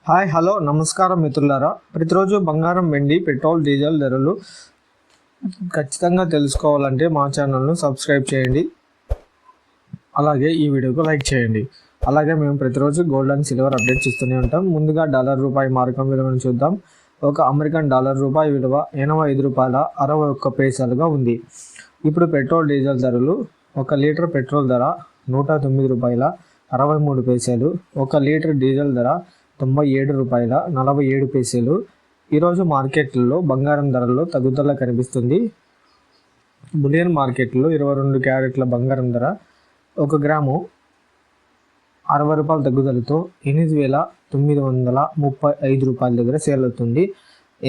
Hi hello నమస్కారం మిత్రులారా. ప్రతిరోజు బంగారం, వెండి, పెట్రోల్, డీజిల్ ధరలు ఖచ్చితంగా తెలుసుకోవాలంటే మా ఛానల్ను సబ్స్క్రైబ్ చేయండి. అలాగే ఈ వీడియోకు లైక్ చేయండి. అలాగే మేము ప్రతిరోజు గోల్డ్ అండ్ సిల్వర్ అప్డేట్ చూస్తూనే ఉంటాం. ముందుగా డాలర్ రూపాయి మారకం విలువను చూద్దాం. ఒక అమెరికన్ డాలర్ రూపాయి విలువ 85 రూపాయల 61 పైసలుగా ఉంది. ఇప్పుడు పెట్రోల్, డీజిల్ ధరలు. 1 లీటర్ పెట్రోల్ ధర 109 రూపాయల 63 పైసలు. 1 లీటర్ డీజిల్ ధర 97 రూపాయల 47 పైసలు. ఈరోజు మార్కెట్లలో బంగారం ధరల్లో తగ్గుదల కనిపిస్తుంది. బులియన్ మార్కెట్లో 22 క్యారెట్ల బంగారం ధర 1 గ్రాము 60 రూపాయల తగ్గుదలతో 8,935 రూపాయల దగ్గర సేల్ అవుతుంది.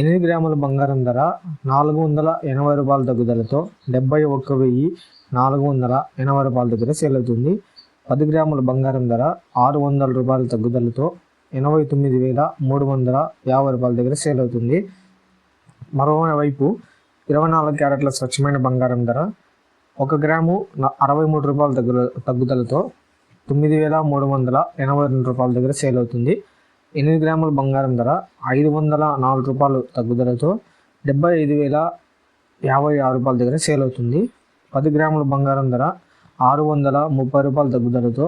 8 గ్రాముల బంగారం ధర 480 రూపాయల తగ్గుదలతో 71,480 రూపాయల దగ్గర సేల్ అవుతుంది. 10 గ్రాముల బంగారం ధర 600 రూపాయల తగ్గుదలతో 89,350 రూపాయల దగ్గర సేల్ అవుతుంది. మరోవైపు 24 క్యారెట్ల స్వచ్ఛమైన బంగారం ధర 1 గ్రాము 63 రూపాయల తగ్గుదలతో 9,382 రూపాయల దగ్గర సేల్ అవుతుంది. 8 గ్రాముల బంగారం ధర 504 రూపాయలు తగ్గుదలతో 75,056 రూపాయల దగ్గర సేల్ అవుతుంది. 10 గ్రాముల బంగారం ధర 630 రూపాయల తగ్గుదలతో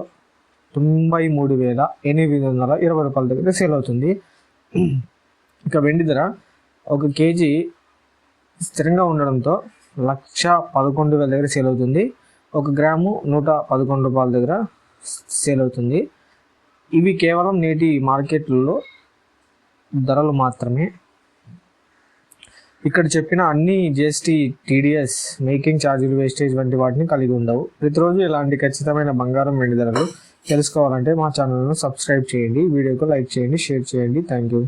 93,820 రూపాయల దగ్గర సేల్ అవుతుంది. ఇక వెండి ధర 1 కేజీ స్థిరంగా ఉండడంతో 1,11,000 దగ్గర సేల్ అవుతుంది. 1 గ్రాము 111 రూపాయల దగ్గర సేల్ అవుతుంది. ఇవి కేవలం నేటి మార్కెట్లలో ధరలు మాత్రమే. ఇక్కడ చెప్పిన అన్ని జిఎస్టీ, టీడీఎస్, మేకింగ్ ఛార్జీలు, వేస్టేజ్ వంటి వాటిని కలిగి ఉండవు. ప్రతిరోజు ఇలాంటి ఖచ్చితమైన బంగారం, వెండి ధరలు తెలుసుకోవాలంటే మా ఛానల్ను సబ్స్క్రైబ్ చేయండి. వీడియోకు లైక్ చేయండి, షేర్ చేయండి. Thank you.